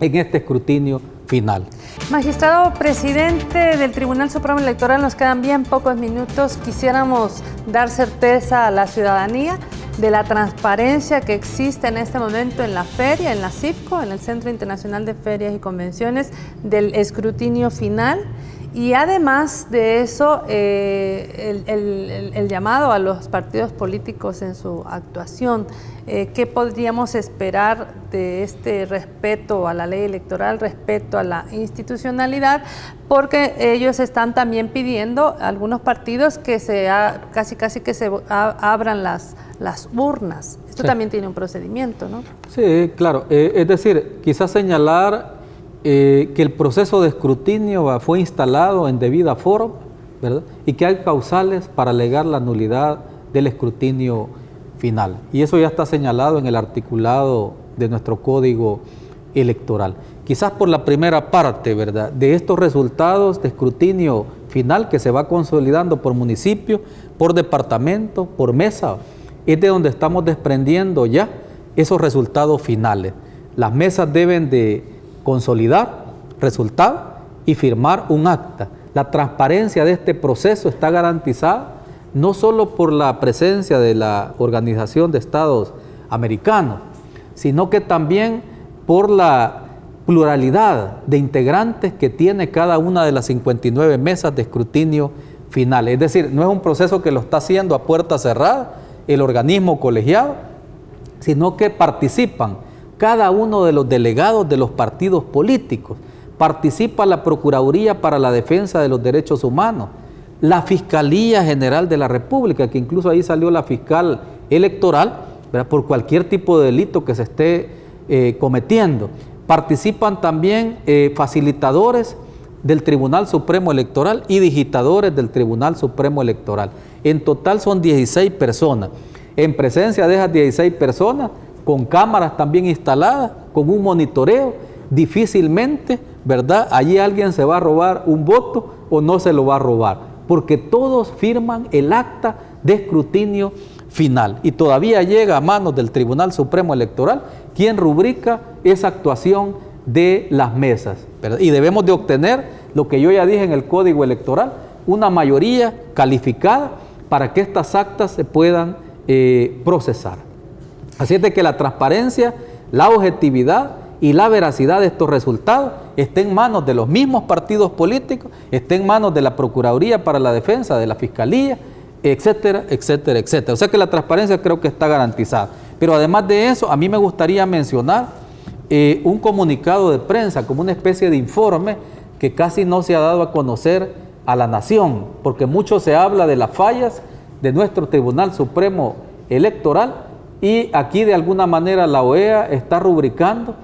en este escrutinio final. Magistrado presidente del Tribunal Supremo Electoral, nos quedan bien pocos minutos. Quisiéramos dar certeza a la ciudadanía de la transparencia que existe en este momento en la feria, en la CIFCO, en el Centro Internacional de Ferias y Convenciones, del escrutinio final. Y además de eso, el llamado a los partidos políticos en su actuación. ¿Qué podríamos esperar de este respeto a la ley electoral, respeto a la institucionalidad? Porque ellos están también pidiendo, algunos partidos, que casi que se abran las urnas. Esto sí. También tiene un procedimiento, ¿no? Sí, claro. Es decir, quizás señalar que el proceso de escrutinio fue instalado en debida forma, ¿verdad? Y que hay causales para alegar la nulidad del escrutinio final. Y eso ya está señalado en el articulado de nuestro Código Electoral. Quizás por la primera parte, ¿verdad?, de estos resultados de escrutinio final que se va consolidando por municipio, por departamento, por mesa, es de donde estamos desprendiendo ya esos resultados finales. Las mesas deben de consolidar resultados y firmar un acta. La transparencia de este proceso está garantizada no solo por la presencia de la Organización de Estados Americanos, sino que también por la pluralidad de integrantes que tiene cada una de las 59 mesas de escrutinio final. Es decir, no es un proceso que lo está haciendo a puerta cerrada el organismo colegiado, sino que participan cada uno de los delegados de los partidos políticos, participa la Procuraduría para la Defensa de los Derechos Humanos, la Fiscalía General de la República, que incluso ahí salió la fiscal electoral, ¿verdad?, por cualquier tipo de delito que se esté cometiendo. Participan también facilitadores del Tribunal Supremo Electoral y digitadores del Tribunal Supremo Electoral. En total son 16 personas. En presencia de esas 16 personas, con cámaras también instaladas, con un monitoreo, difícilmente, ¿verdad?, allí alguien se va a robar un voto o no se lo va a robar, porque todos firman el acta de escrutinio final y todavía llega a manos del Tribunal Supremo Electoral quien rubrica esa actuación de las mesas, ¿verdad? Y debemos de obtener, lo que yo ya dije en el Código Electoral, una mayoría calificada para que estas actas se puedan procesar. Así es de que la transparencia, la objetividad y la veracidad de estos resultados está en manos de los mismos partidos políticos, está en manos de la Procuraduría para la Defensa, de la Fiscalía, etcétera, etcétera, etcétera. O sea que la transparencia creo que está garantizada. Pero además de eso, a mí me gustaría mencionar un comunicado de prensa como una especie de informe que casi no se ha dado a conocer a la nación, porque mucho se habla de las fallas de nuestro Tribunal Supremo Electoral, y aquí de alguna manera la OEA está rubricando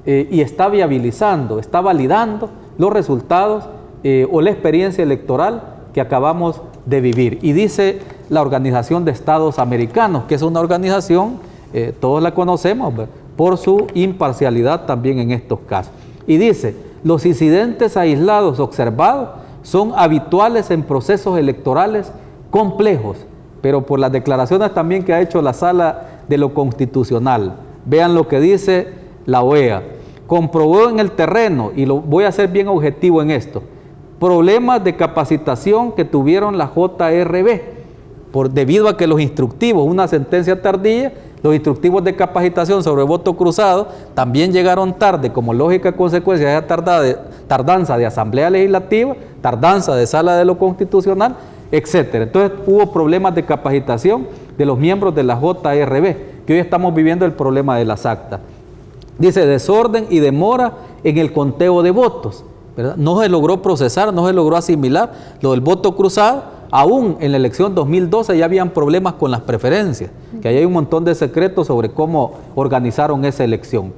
y está viabilizando, está validando los resultados o la experiencia electoral que acabamos de vivir. Y dice la Organización de Estados Americanos, que es una organización, todos la conocemos, por su imparcialidad también en estos casos. Y dice, los incidentes aislados observados son habituales en procesos electorales complejos, pero por las declaraciones también que ha hecho la Sala de lo Constitucional. Vean lo que dice la OEA. Comprobó en el terreno, y lo voy a hacer bien objetivo en esto, problemas de capacitación que tuvieron la JRB, debido a que los instructivos, una sentencia tardía, los instructivos de capacitación sobre voto cruzado también llegaron tarde, como lógica consecuencia de esa tardanza de Asamblea Legislativa, tardanza de Sala de lo Constitucional, etcétera. Entonces hubo problemas de capacitación de los miembros de la JRB, que hoy estamos viviendo el problema de las actas. Dice, desorden y demora en el conteo de votos, ¿verdad? No se logró procesar, no se logró asimilar lo del voto cruzado. Aún en la elección 2012 ya habían problemas con las preferencias, que ahí hay un montón de secretos sobre cómo organizaron esa elección.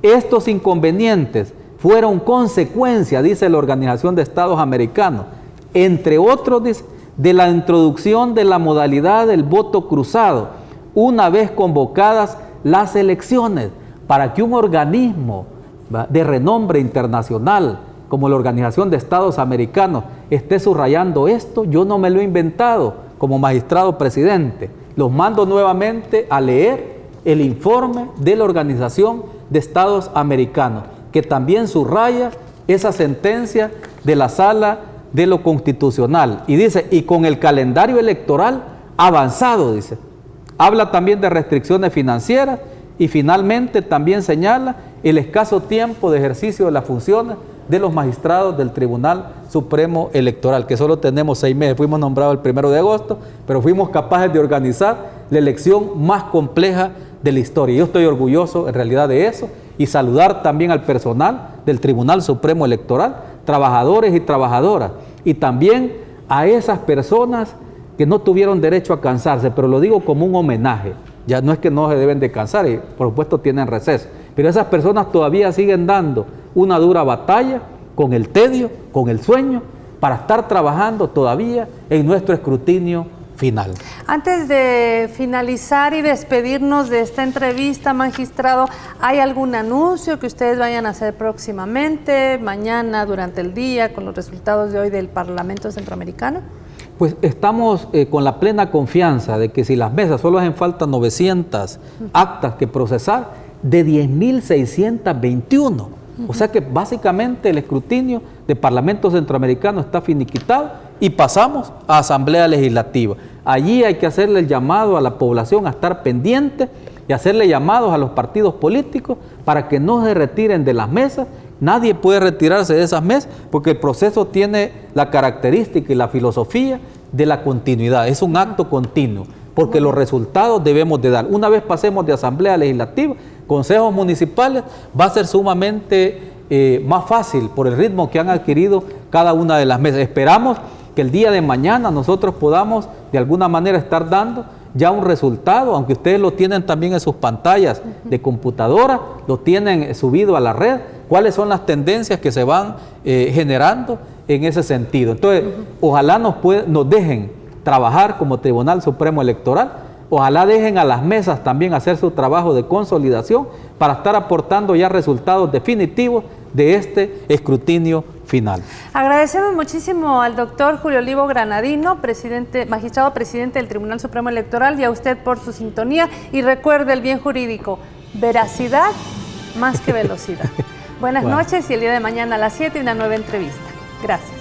Estos inconvenientes fueron consecuencia, dice la Organización de Estados Americanos, entre otros, dice, de la introducción de la modalidad del voto cruzado, una vez convocadas las elecciones, para que un organismo de renombre internacional, como la Organización de Estados Americanos, esté subrayando esto. Yo no me lo he inventado como magistrado presidente. Los mando nuevamente a leer el informe de la Organización de Estados Americanos, que también subraya esa sentencia de la Sala de lo Constitucional. Y dice, y con el calendario electoral avanzado, dice. Habla también de restricciones financieras y finalmente también señala el escaso tiempo de ejercicio de las funciones de los magistrados del Tribunal Supremo Electoral, que solo tenemos 6 meses. Fuimos nombrados el 1 de agosto, pero fuimos capaces de organizar la elección más compleja de la historia. Yo estoy orgulloso en realidad de eso, y saludar también al personal del Tribunal Supremo Electoral, trabajadores y trabajadoras, y también a esas personas que no tuvieron derecho a cansarse, pero lo digo como un homenaje. Ya no es que no se deben de cansar, y por supuesto tienen receso, pero esas personas todavía siguen dando una dura batalla con el tedio, con el sueño, para estar trabajando todavía en nuestro escrutinio final. Antes de finalizar y despedirnos de esta entrevista, magistrado, ¿hay algún anuncio que ustedes vayan a hacer próximamente, mañana, durante el día, con los resultados de hoy del Parlamento Centroamericano? Pues estamos con la plena confianza de que si las mesas solo hacen falta 900 actas que procesar, de 10.621. O sea que básicamente el escrutinio del Parlamento Centroamericano está finiquitado y pasamos a Asamblea Legislativa. Allí hay que hacerle el llamado a la población a estar pendiente y hacerle llamados a los partidos políticos para que no se retiren de las mesas. Nadie puede retirarse de esas mesas porque el proceso tiene la característica y la filosofía de la continuidad. Es un acto continuo, porque los resultados debemos de dar. Una vez pasemos de Asamblea Legislativa, consejos municipales, va a ser sumamente más fácil por el ritmo que han adquirido cada una de las mesas. Esperamos que el día de mañana nosotros podamos de alguna manera estar dando ya un resultado, aunque ustedes lo tienen también en sus pantallas de computadora, lo tienen subido a la red, cuáles son las tendencias que se van generando en ese sentido. Entonces, ojalá nos dejen trabajar como Tribunal Supremo Electoral, ojalá dejen a las mesas también hacer su trabajo de consolidación para estar aportando ya resultados definitivos de este escrutinio final. Agradecemos muchísimo al doctor Julio Olivo Granadino, magistrado presidente del Tribunal Supremo Electoral, y a usted por su sintonía. Y recuerde el bien jurídico, veracidad más que velocidad. Buenas noches, y el día de mañana a las 7 una nueva entrevista. Gracias.